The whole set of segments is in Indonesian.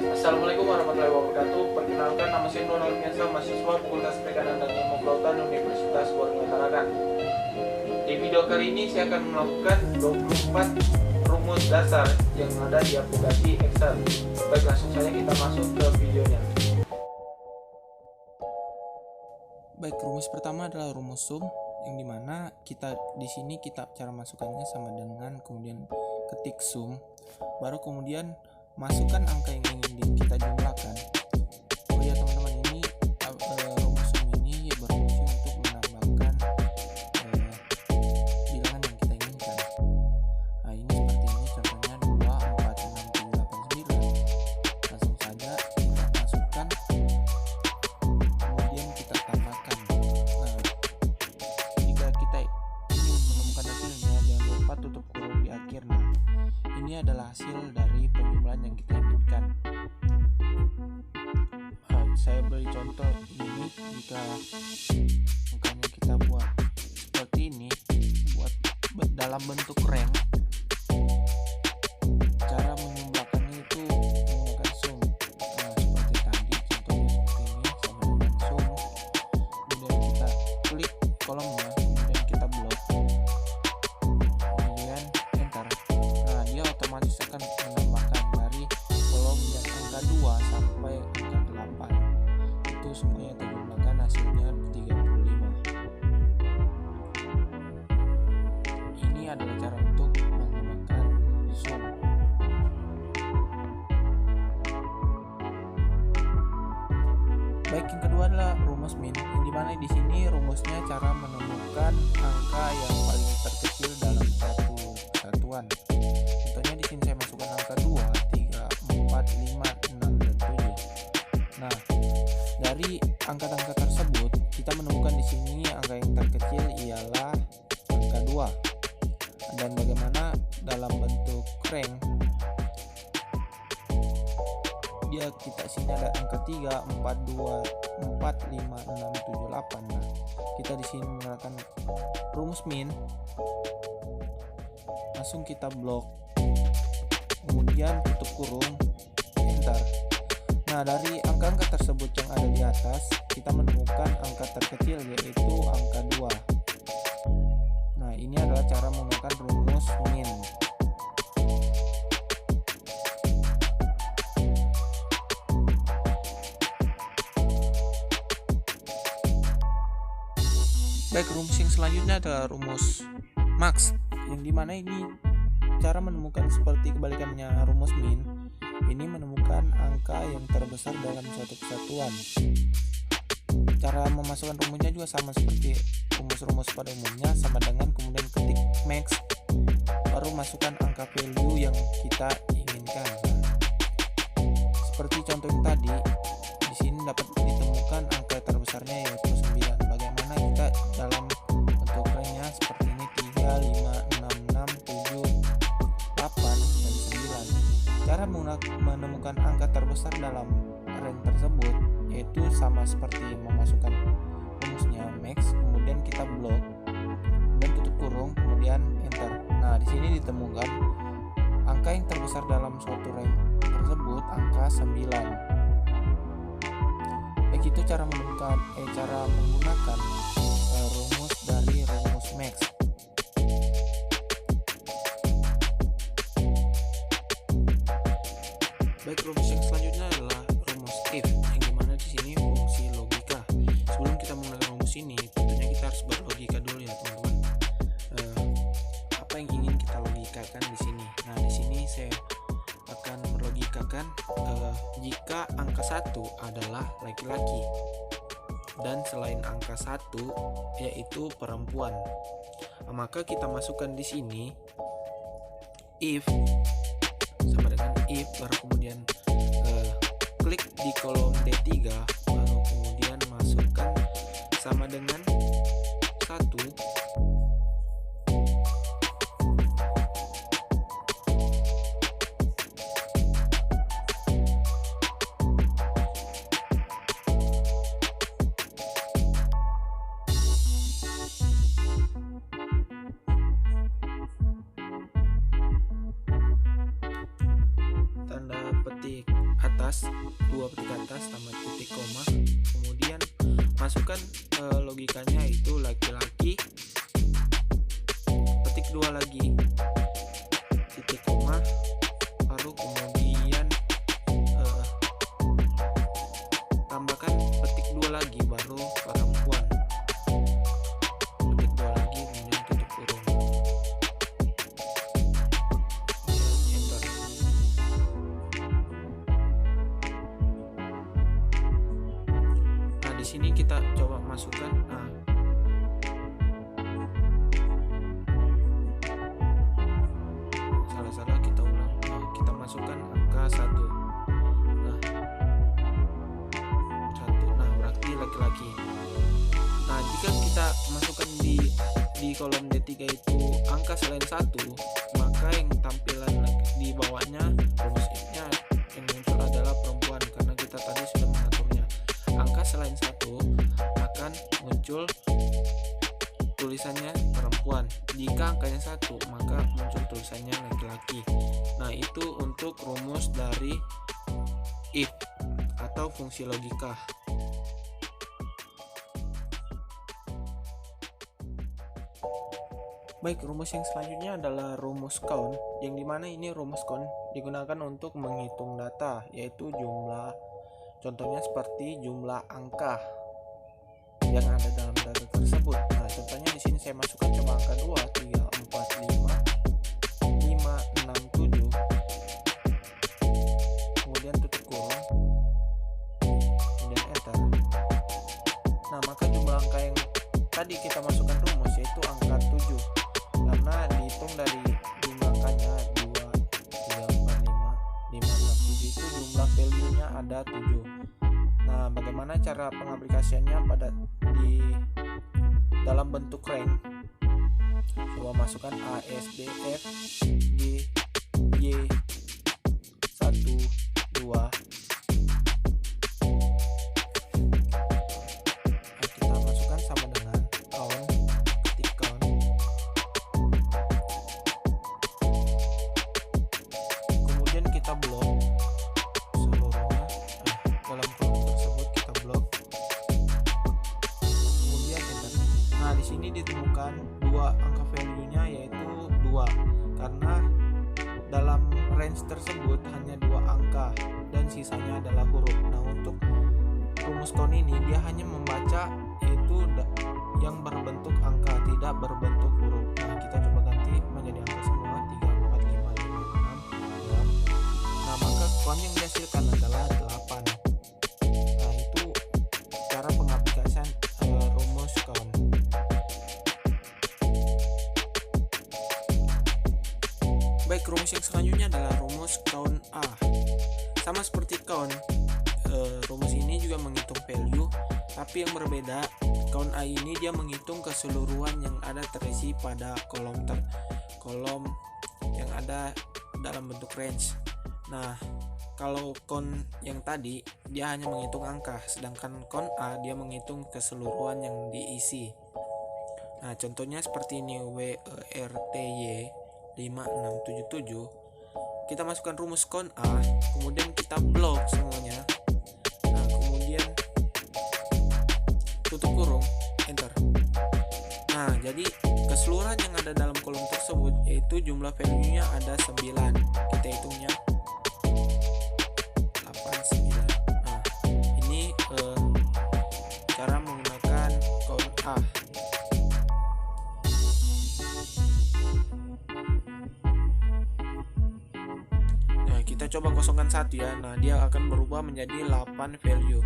Assalamualaikum warahmatullahi wabarakatuh. Perkenalkan, nama saya Nur Alfiansa, mahasiswa Fakultas Perikanan dan Ilmu Kelautan Universitas Borneo Tarakan. Di video kali ini saya akan melakukan 24 rumus dasar yang ada di aplikasi Excel. Baik, langsung saja kita masuk ke videonya. Baik, rumus pertama adalah rumus sum, yang dimana kita di sini cara masukkannya sama dengan kemudian ketik sum, baru kemudian masukkan angka yang ingin kita jumlahkan. Oh ya teman-teman, ini rumus sum ini berfungsi untuk menambahkan bilangan yang kita inginkan. Nah, ini seperti ini contohnya 2, 4, 6, 7, 8, 9. Langsung saja kita masukkan, kemudian kita tambahkan. Nah, jika kita ingin menemukan hasilnya, jangan lupa tutup kurung di akhir. Nah, ini adalah hasil dari penjumlahan yang kita inginkan. Saya beri contoh ini, jika angkanya kita buat seperti ini, buat dalam bentuk rank, cara menjumlahkannya itu menggunakan sum. Nah, seperti tadi contohnya seperti ini, sama dengan sum, kemudian kita klik kolomnya, kemudian kita blok, kemudian enter. Nah, dia otomatis akan menambahkan dari kolom yang angka 2 sampai angka 8. Itu semuanya terjumlahkan, hasilnya 35. Ini adalah cara untuk menggunakan sum. Baik, yang kedua adalah rumus min, yang dimana di sini rumusnya cara menemukan angka yang paling terkecil dalam satu kesatuan. Contohnya di sini saya masukkan angka 2, 3, 4, 5, 6, dan 7. Nah, dari angka-angka tersebut kita menemukan di sini angka yang terkecil ialah angka 2. Dan bagaimana dalam bentuk rank, dia kita sini ada angka 3, 4, 2, 4, 5, 6, 7, 8. Nah, kita di sini menggunakan rumus min, langsung kita blok, kemudian tutup kurung, enter. Nah, dari angka-angka tersebut yang ada di atas, kita menemukan angka terkecil yaitu angka 2. Nah, ini adalah cara menggunakan rumus min. Baik, rumus yang selanjutnya adalah rumus max, yang dimana ini cara menemukan seperti kebalikannya rumus min. Ini menemukan angka yang terbesar dalam suatu kesatuan. Cara memasukkan rumusnya juga sama seperti rumus-rumus pada umumnya, sama dengan kemudian ketik max, baru masukkan angka value yang kita inginkan. Seperti contoh yang tadi, di sini dapat ditemukan angka terbesarnya yaitu 9. Bagaimana kita dalam bentuk ranknya seperti ini, 3, 5, 6, 6, 7, 8, dan 9. Cara menemukan angka terbesar dalam rank tersebut yaitu sama seperti memasukkan rumusnya max, kemudian kita blok dan tutup kurung, kemudian enter. Nah, di sini ditemukan angka yang terbesar dalam suatu rank tersebut angka 9. Begitu cara menggunakan rumus dari rumus max. Baik, rumus yang selanjutnya adalah rumus if, yang dimana di sini fungsi logika. Sebelum kita menggunakan rumus ini, tentunya kita harus berlogika dulu ya teman-teman. Apa yang ingin kita logikakan di sini? Nah, di sini saya akan berlogikakan jika angka 1 adalah laki-laki dan selain angka 1 yaitu perempuan, maka kita masukkan di sini if sama dengan if, baru kemudian klik di kolom D3, baru kemudian masukkan sama dengan 1, tanda petik atas atas, dua petik atas tambah titik koma, kemudian masukkan logikanya itu laki-laki, petik dua lagi, titik koma, baru kemudian tambahkan petik dua lagi, baru perempuan, petik dua lagi, kemudian tutup kurung. Enter. Nah, di sini kita coba masukkan. Nah, salah kita ulang. Kita masukkan angka 1. Nah, 1. Nah, berarti laki-laki. Nah, jika kita masukkan di kolom D3 itu angka selain 1, maka yang tampilan di bawahnya rumus if-nya yang muncul adalah perempuan, karena kita tadi sudah mengaturnya. Angka selain 1 akan muncul tulisannya perempuan. Jika angkanya 1, maka muncul tulisannya laki-laki. Nah, itu untuk rumus dari if atau fungsi logika. Baik, rumus yang selanjutnya adalah rumus count, yang dimana ini rumus count digunakan untuk menghitung data, yaitu jumlah. Contohnya seperti jumlah angka yang ada dalam data tersebut. Nah, contohnya di sini saya masukkan coba angka 2, 3, 4, 5, 5, 6, 7. Kemudian tutup kurung. Kemudian enter. Nah, maka jumlah angka yang tadi kita masukkan rumus yaitu angka 7. Karena dihitung dari jumlah angkanya 2, 3, 4, 5, 5, 6, 7 itu jumlah value-nya ada 7. Nah, bagaimana cara pengaplikasiannya di dalam bentuk rank? Coba masukkan A, S, D, F, G, Y, 1, 2. Nah, kita masukkan sama dengan count, ketik count. Kemudian kita blok seluruhnya. Dalam kolom tersebut kita blok. Kemudian enter. Nah, di sini ditemukan dua angka value-nya yaitu 2, karena dalam range tersebut hanya 2 angka dan sisanya adalah huruf. Nah, untuk rumus count ini dia hanya membaca yaitu yang berbentuk angka, tidak berbentuk huruf. Nah, kita coba ganti menjadi angka semua, 3, 4, 5, 5, 6, 6. Nah, maka count yang dihasilkan adalah 8. Nah, itu cara pengaplikasian rumus count. Baik, rumus yang selanjutnya adalah rumus count A. Sama seperti count, rumus ini juga menghitung value, tapi yang berbeda, count A ini dia menghitung keseluruhan yang ada terisi pada kolom yang ada dalam bentuk range. Nah, kalau count yang tadi dia hanya menghitung angka, sedangkan count A dia menghitung keseluruhan yang diisi. Nah, contohnya seperti ini, WERTY 5677. Kita masukkan rumus count A, kemudian kita blok semuanya. Nah, kemudian tutup kurung, enter. Nah, jadi keseluruhan yang ada dalam kolom tersebut yaitu jumlah value-nya ada 9. Kita hitungnya 8, 9. Nah, ini cara menggunakan count A. Kita coba kosongkan 1 ya. Nah, dia akan berubah menjadi 8 value.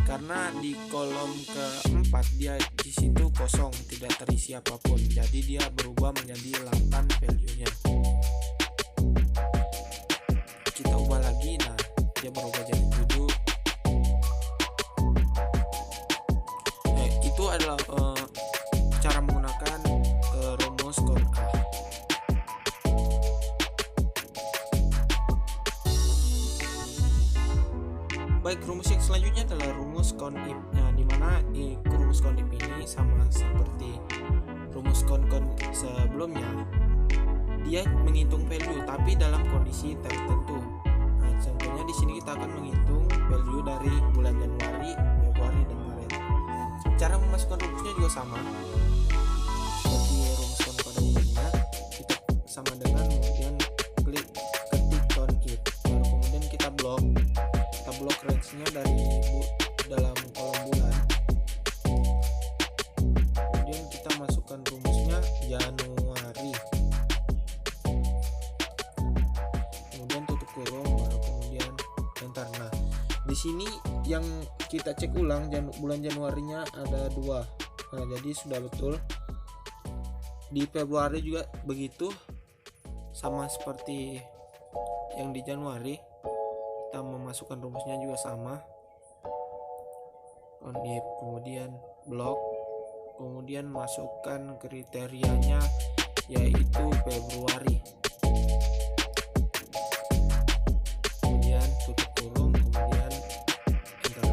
Karena di kolom keempat dia di situ kosong, tidak terisi apapun. Jadi dia berubah menjadi 8 value-nya. Kita ubah lagi. Nah, dia berubah jadi 7. Itu adalah cara menggunakan rumus count A. Baik, rumus yang selanjutnya adalah rumus count if. Nah, dimana rumus count if ini sama seperti rumus count sebelumnya. Dia menghitung value tapi dalam kondisi tertentu. Nah, contohnya di sini kita akan menghitung value dari bulan Januari, Februari, dan Maret. Cara memasukkan rumusnya juga sama seperti rumus count pada umumnya. Kita sama dengan kemudian ketik count if, lalu kemudian kita blok range-nya dari dalam kolom bulan. Kemudian kita masukkan rumusnya Januari, kemudian tutup kurung, baru kemudian enter. Nah, di sini yang kita cek ulang bulan Januarinya ada 2. Nah, jadi sudah betul. Di Februari juga begitu, sama seperti yang di Januari. Kita memasukkan rumusnya juga sama, count if, kemudian blok, kemudian masukkan kriterianya yaitu Februari, kemudian tutup kurung, kemudian enter.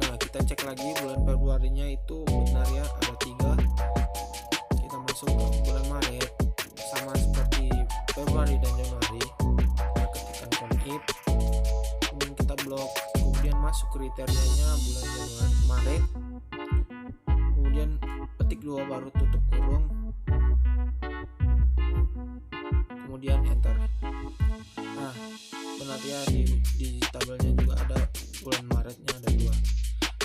Nah, kita cek lagi bulan Februarinya itu benar ya, ada 3. Kita masuk ke bulan Maret, sama seperti Februari dan Januari. Kita ketikkan count if, kemudian kita blok, kemudian masuk kriterianya bulan Januari, Maret, kemudian ketik 2, baru tutup kurung, kemudian enter. Nah, benar ya, di tabelnya juga ada bulan Maretnya ada 2.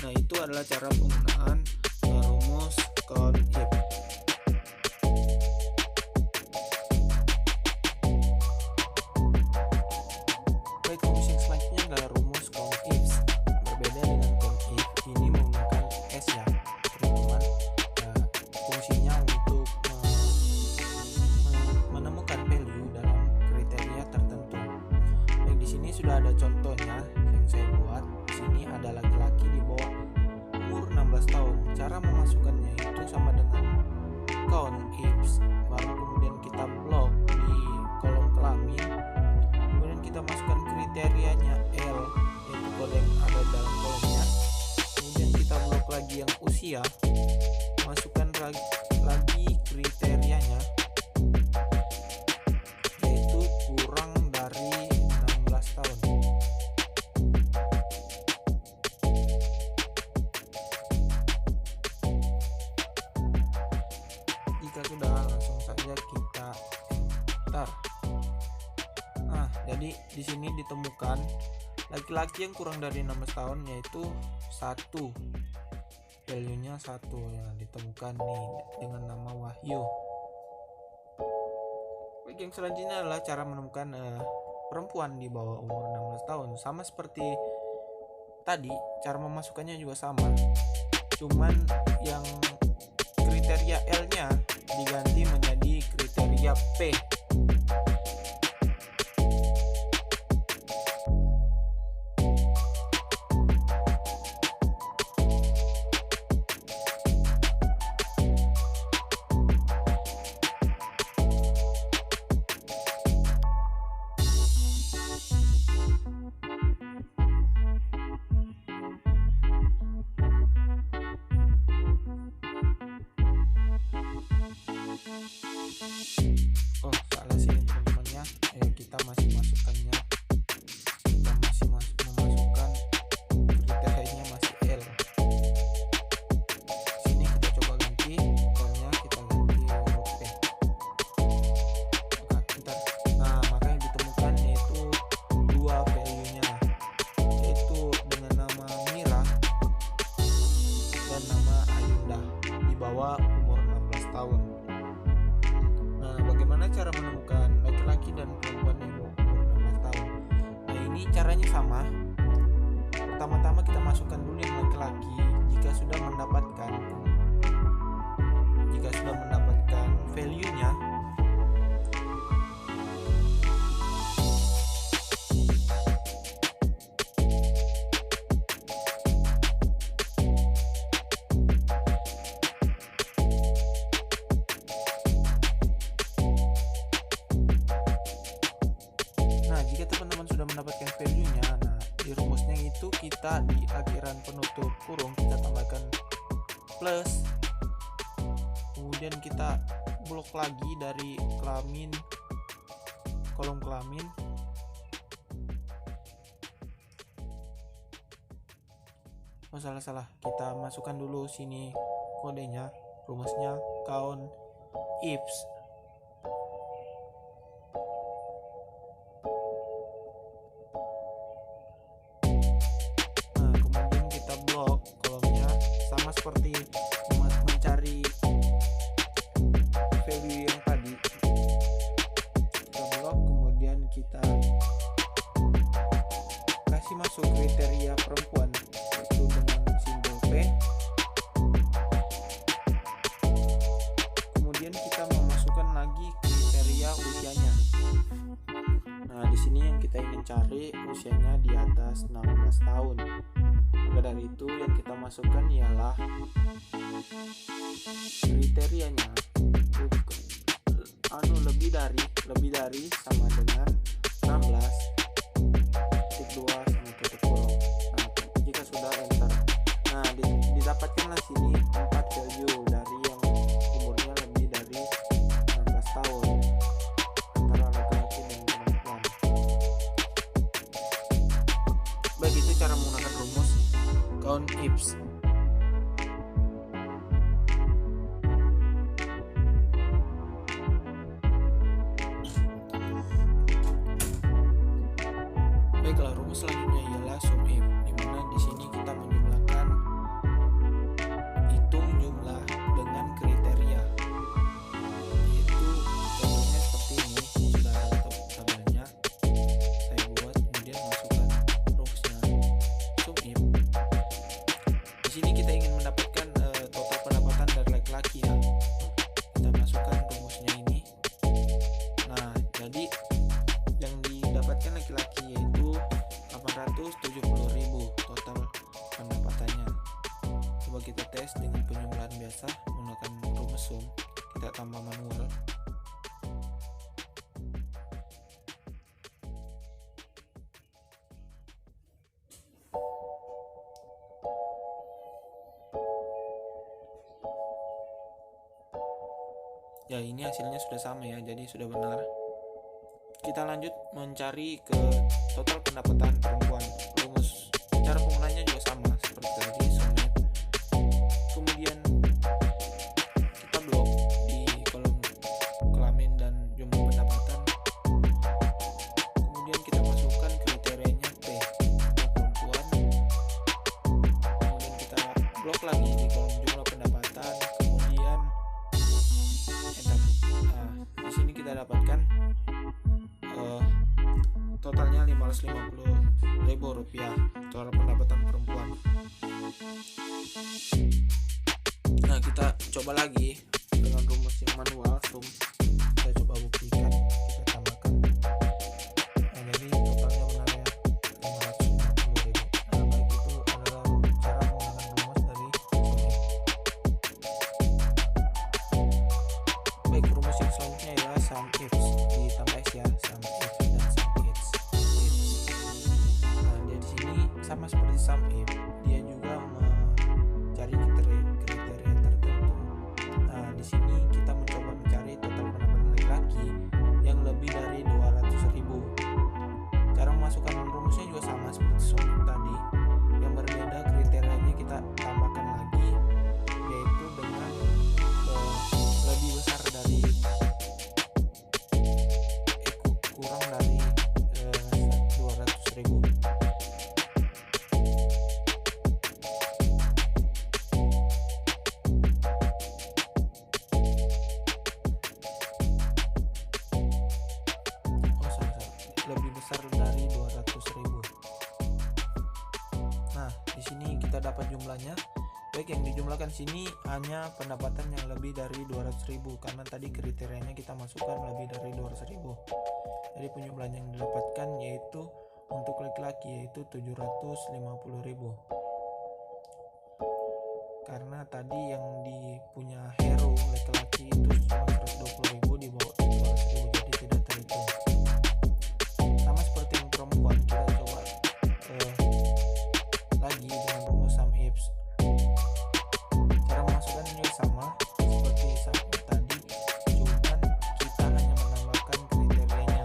Nah, itu adalah cara penggunaan rumus count if. Baik, rumus yang selanjutnya adalah rumus count ifs. Berbeda dengan count if, ini menggunakan S ya teman-teman. Fungsinya untuk menemukan value dalam kriteria tertentu. Baik, di sini sudah ada contohnya yang saya buat. Di sini ada laki-laki di bawah umur 16 tahun. Cara memasukkannya itu sama dengan count ifs, baru kemudian kita blok di kolom kelamin, kemudian kita masukkan kriterianya L, yaitu kode yang ada dalam kolomnya, kemudian kita blok lagi yang usia, masukkan lagi kriterianya yaitu kurang dari 16 tahun. Jika sudah, langsung saja kita enter. Nah, jadi di sini ditemukan laki-laki yang kurang dari 16 tahun yaitu 1. Value-nya 1 yang ditemukan nih dengan nama Wahyu. Baik, yang selanjutnya adalah cara menemukan perempuan di bawah umur 16 tahun. Sama seperti tadi, cara memasukkannya juga sama. Cuman yang kriteria L-nya diganti menjadi kriteria P. Oh, salah sih teman-temannya. Kita masih masukkannya, kita masih memasukkan kriterianya masih L. Sini kita coba ganti pokoknya, kita ganti huruf P. Nah, maka yang ditemukan yaitu 2 value-nya, yaitu dengan nama Mira dan nama Ayunda di bawah umur 16 tahun. Bagaimana cara menemukan laki-laki dan perempuan yang umur 16 tahun? Nah, ini caranya sama. Pertama-tama kita masukkan dulu yang laki-laki. Jika sudah mendapatkan value-nya, jika teman-teman sudah mendapatkan value-nya, nah di rumusnya itu kita di akhiran penutup kurung kita tambahkan plus, kemudian kita blok lagi dari kolom kelamin, Oh, salah, kita masukkan dulu sini kodenya, rumusnya count ifs. Nah, kemudian kita blok kolomnya sama seperti mencari value yang tadi. Kita blok, kemudian kita kasih masuk kriteria perempuan itu dengan simbol P. Kemudian kita memasukkan lagi kriteria usianya. Nah, di sini yang kita ingin cari usianya di atas 16 tahun. Maka dari itu yang kita masukkan ialah kriterianya lebih dari sama dengan 16.2 sama tutup kurung. Nah, jika sudah enter, nah didapatkanlah sini 4 value dari yang umurnya lebih dari 16 tahun antara laki-laki dan perempuan. Baik, itu cara menggunakan rumus count ifs. Baiklah, rumus selanjutnya ialah sum if, di mana di sini kita menjumlahkan hitung jumlah dengan kriteria. Yaitu contohnya seperti ini, sudah ada tabelnya. Saya buat, kemudian masukkan rumusnya sum if. Di sini kita ingin mendapatkan total pendapatan dari laki-laki ya. Kita masukkan rumusnya ini. Nah, jadi yang didapatkan laki-laki yaitu 870.000 total pendapatannya. Coba kita tes dengan penjumlahan biasa menggunakan rumus sum. Kita tambah manual. Ya, ini hasilnya sudah sama ya, jadi sudah benar. Kita lanjut mencari ke total pendapatan perempuan. Rumus cara penggunaannya juga sama seperti tadi, sum if. Kemudian kita blok di kolom kelamin dan jumlah pendapatan. Kemudian kita masukkan kriterianya P untuk perempuan. Kemudian kita blok lagi di kolom jumlah pendapatan. Kemudian enter. Nah, di sini kita dapatkan totalnya Rp550.000 total pendapatan perempuan. Nah, kita coba lagi dengan rumus yang manual sum. Saya coba buktikan, kita tambahkan. Nah, jadi totalnya benar ya, Rp550.000. Nah, baik, itu adalah cara menggunakan rumus dari sum if. Baik, rumus yang selanjutnya adalah sum ifs, ditambah s ya, sum if dan sum ifs. Nah, di sini sama seperti sum if, dia juga mencari kriteria tertentu. Nah, di sini kita mencoba mencari total pendapatan laki-laki yang lebih dari 200.000. Cara memasukkan rumusnya juga sama seperti sum if tadi. Yang berbeda kriterianya kita tambahkan lagi, yaitu dengan lebih besar dari kurang dari 200.000. Lebih besar dari 200.000. Nah, di sini kita dapat jumlahnya. Baik, yang dijumlahkan sini hanya pendapatan yang lebih dari 200.000 karena tadi kriterianya kita masukkan lebih dari 200.000. Jadi penjumlahan yang didapatkan yaitu untuk laki-laki yaitu 750.000. Karena tadi yang dipunya hero laki-laki itu cuma 120.000 di bawah 200.000, jadi tidak terhitung. Sama seperti yang perempuan, kita coba lagi dengan rumus sum ifs. Cara memasukkan juga sama seperti tadi, cuman kita hanya menambahkan kriterianya.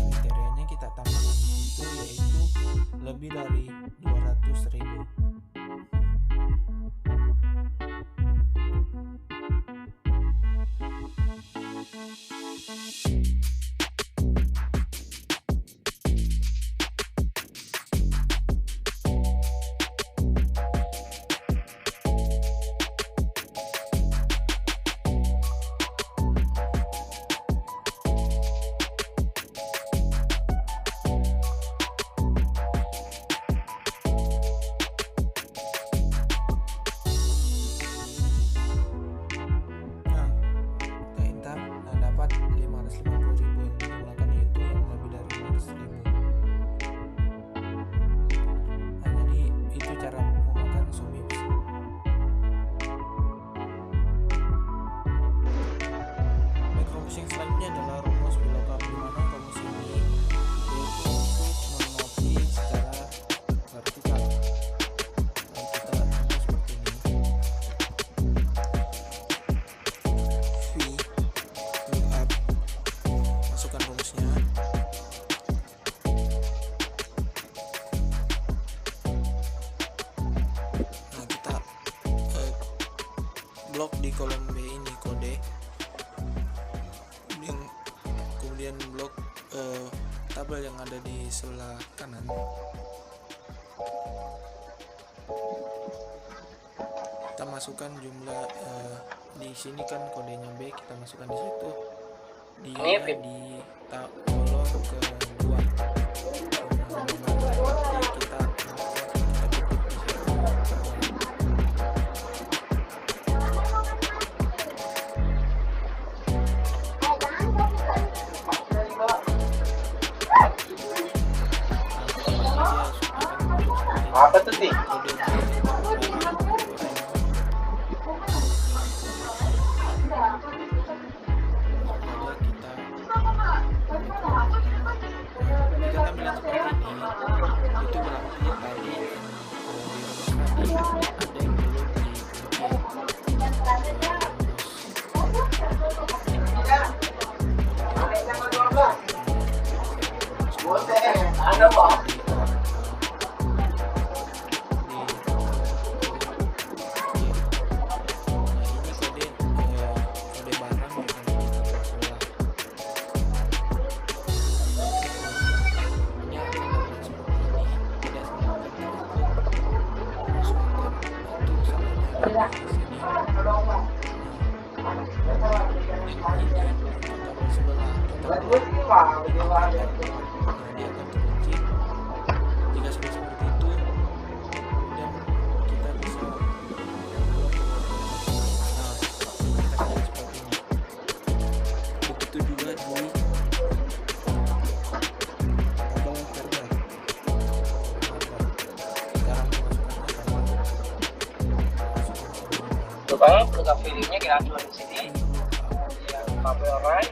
Kriterianya kita tambahkan di situ yaitu lebih lebih dari 200.000. Dapat 550.000 yang digunakan itu yang lebih dari 500.000. Nah, jadi itu cara menggunakan Sumips. Rumus yang selanjutnya adalah rumus belokan, di mana rumus ini yaitu untuk menotis secara vertikal. Nah, kita rumus seperti ini. Masukkan rumusnya. Nah, kita blok di kolom B ini kode, kemudian blok tabel yang ada di sebelah kanan. Kita masukkan jumlah di sini kan kodenya B, kita masukkan di situ. Dia di kolom kedua. Kita apa tuh sih? Jika sudah seperti itu, dan kita bisa seperti ini. Begitu juga di tabel kerja. Sekarang Bang, buka filmnya kita tulis di sini. Kabel right.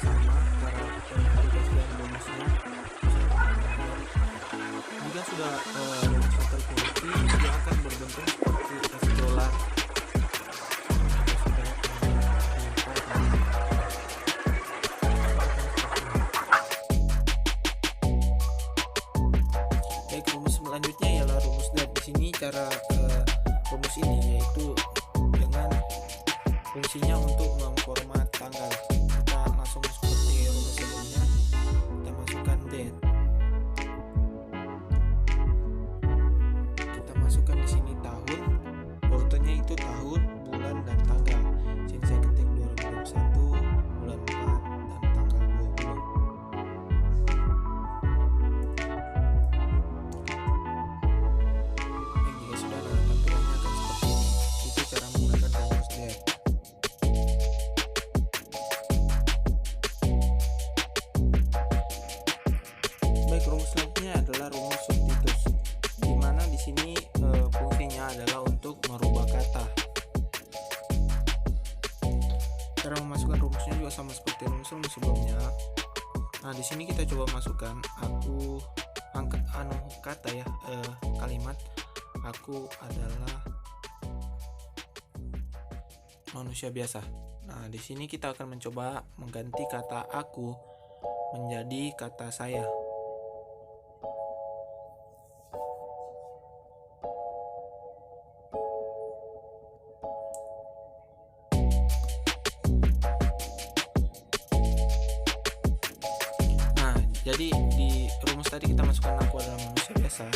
sama cara mengaplikasikan rumusnya. Jika sudah rumusnya terkunci, dia akan berbentuk seperti es dolar. Baik, rumus selanjutnya ialah rumus dan di sini cara rumus ini yaitu dengan fungsinya untuk memformat tanggal. Kita langsung seperti rumus sebelumnya, kita masukkan date. Kita masukkan di sini tahun, urutannya itu tahun, bulan, dan tanggal. Sini saya ketik 2021, bulan 4, dan tanggal 20. Jika sudah, tampilannya akan seperti ini. Itu cara menggunakan rumus date. Baik, rumus selanjutnya adalah rumus substitusi, di mana di sini fungsinya adalah untuk merubah kata. Cara memasukkan rumusnya juga sama seperti rumus sebelumnya. Nah, di sini kita coba masukkan kata ya, kalimat aku adalah manusia biasa. Nah, di sini kita akan mencoba mengganti kata aku menjadi kata saya. Jadi di rumus tadi kita masukkan aku adalah manusia biasa.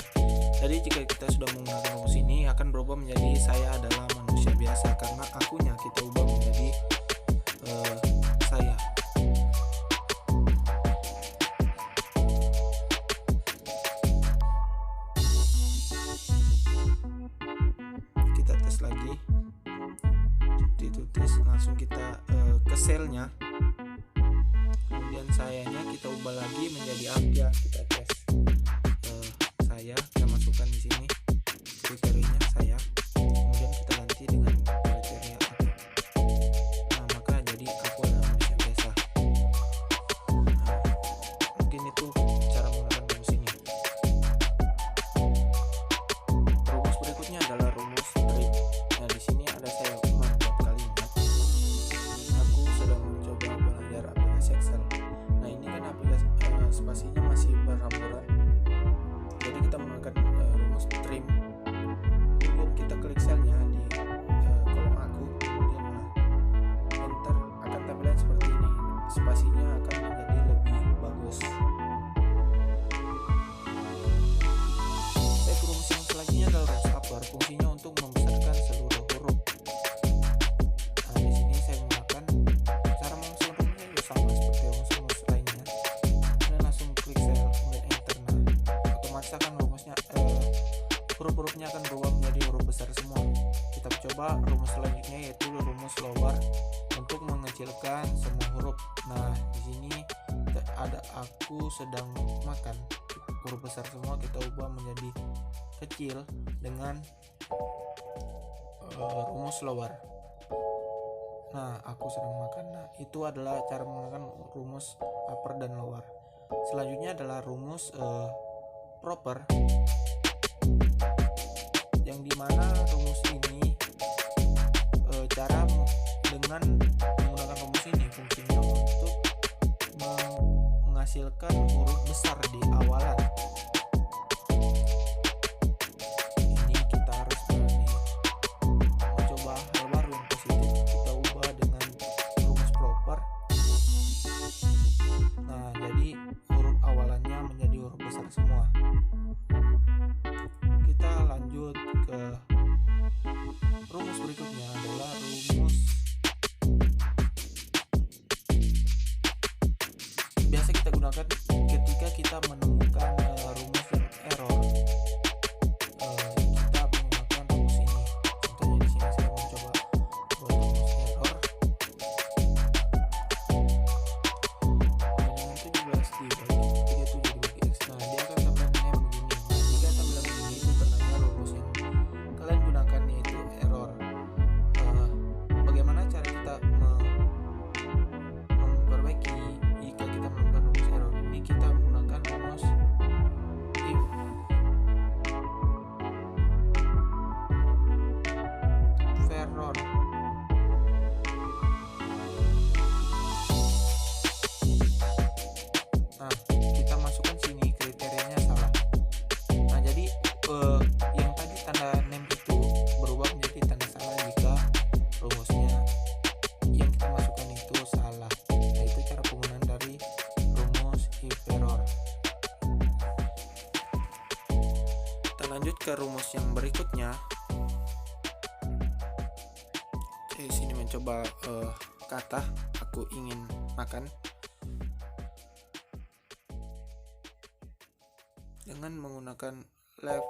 Jadi jika kita sudah menggunakan rumus ini akan berubah menjadi saya adalah manusia biasa, karena akunya kita ubah menjadi saya. Kita tes lagi. Ditulis langsung kita ke selnya. Kemudian sayanya kita ubah lagi menjadi Abdia. Kita tes saya, kita masukkan di sini kriterianya saya, kemudian kita ganti dengan kriteria aku. Nah, maka jadi aku adalah manusia biasa. Nah, mungkin itu cara menggunakan rumus ini. Rumus berikutnya adalah rumus trim. Nah, di sini ada saya membuat kalimat. Aku sedang mencoba belajar aplikasi Excel. Nah, ini kan aplikasi spasinya masih berhamburan, jadi kita menggunakan rumus trim. Kemudian kita klik selnya di kolom aku, kemudian enter, akan tampilan seperti ini. Spasinya akan menjadi lebih bagus. Baik, rumus yang selanjutnya adalah rumus upper. Fungsinya untuk membesarkan seluruh huruf. Nah, di sini saya menggunakan cara memasukkan rumusnya juga sama seperti rumus lainnya. Kemudian langsung klik sel, kemudian enter. Nah, otomatis akan rumusnya huruf-hurufnya akan berubah menjadi huruf besar semua. Kita coba rumus selanjutnya yaitu rumus lower untuk mengecilkan semua huruf. Nah, di sini ada aku sedang makan. Huruf besar semua kita ubah menjadi kecil dengan rumus lower. Nah, aku sedang makan. Nah, itu adalah cara menggunakan rumus upper dan lower. Selanjutnya adalah rumus proper, yang dimana rumus ini cara dengan menggunakan rumus ini fungsinya untuk menghasilkan huruf besar di awalan. Ini kita harus berani mencoba hal baru yang positif. Kita ubah dengan rumus proper. Nah, jadi huruf awalannya menjadi huruf besar semua. Kita lanjut ke rumus berikutnya adalah rumus biasa kita gunakan ketika kita menemukan ke rumus yang berikutnya. Di sini mencoba kata aku ingin makan dengan menggunakan left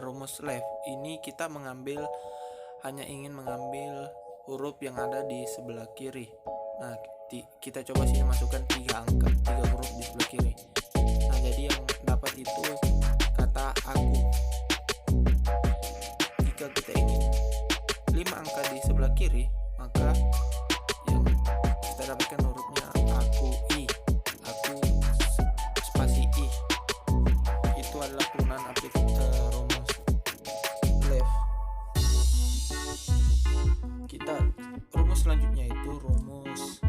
rumus left ini kita hanya ingin mengambil huruf yang ada di sebelah kiri. Nah, kita coba sini masukkan 3 huruf di sebelah kiri. Nah, jadi yang dapat itu kata aku. Jika kita ingin 5 angka di sebelah kiri, maka yang kita dapatkan hurufnya aku spasi i. Itu adalah penggunaan rumus left. Rumus selanjutnya itu rumus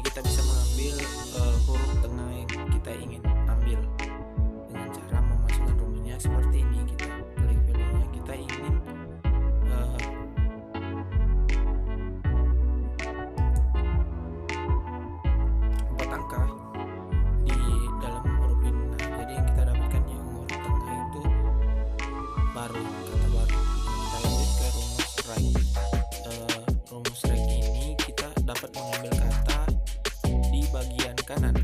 kita bisa mengambil huruf tengah yang kita ingin ambil dengan cara memasukkan rumusnya seperti ini. Kita klik pilihnya, kita ingin 4 angka di dalam huruf ini. Nah, jadi yang kita dapatkan yang huruf tengah itu baru, kata baru. Kita lanjut ke rumus right. Rumus right ini kita dapat mengambil kata di bagian kanan.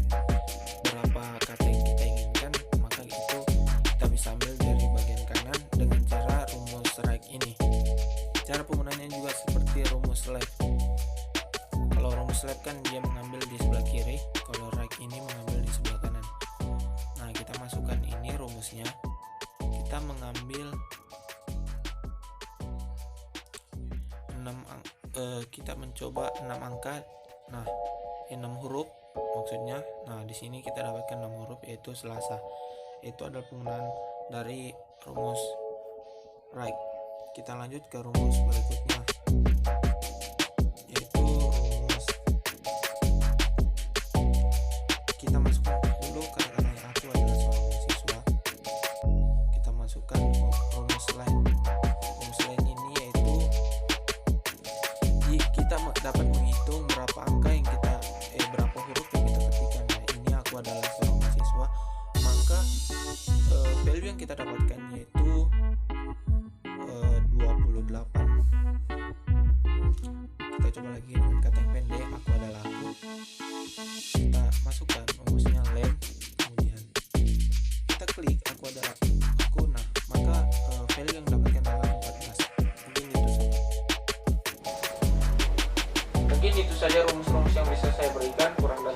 Berapa kata yang kita inginkan, maka itu kita bisa ambil dari bagian kanan dengan cara rumus right ini. Cara penggunaannya juga seperti rumus left. Kalau rumus left kan dia mengambil di sebelah kiri, kalau right ini mengambil di sebelah kanan. Nah, kita masukkan ini rumusnya. Kita mengambil 6 kita mencoba 6 angka. Nah, 6 huruf maksudnya. Nah, di sini kita dapatkan 6 huruf yaitu Selasa. Itu adalah penggunaan dari rumus right. Kita lanjut ke rumus berikutnya, yaitu rumus kita masukkan dulu kata-kata aku adalah seorang mahasiswa. Kita masukkan rumus lain. Rumus lain ini yaitu kita dapat menghitung berapa angka yang berapa huruf yang kita ketikkan. Nah, ini aku adalah seorang mahasiswa, maka value yang kita dapatkan yaitu 28. Kita coba lagi dengan kata yang pendek, aku adalah aku. Kita masukkan rumusnya lem, kemudian kita klik aku adalah aku. Nah, maka value yang dapatkan adalah 14. Mungkin itu saja rumus-rumus yang bisa saya berikan. Kurang dan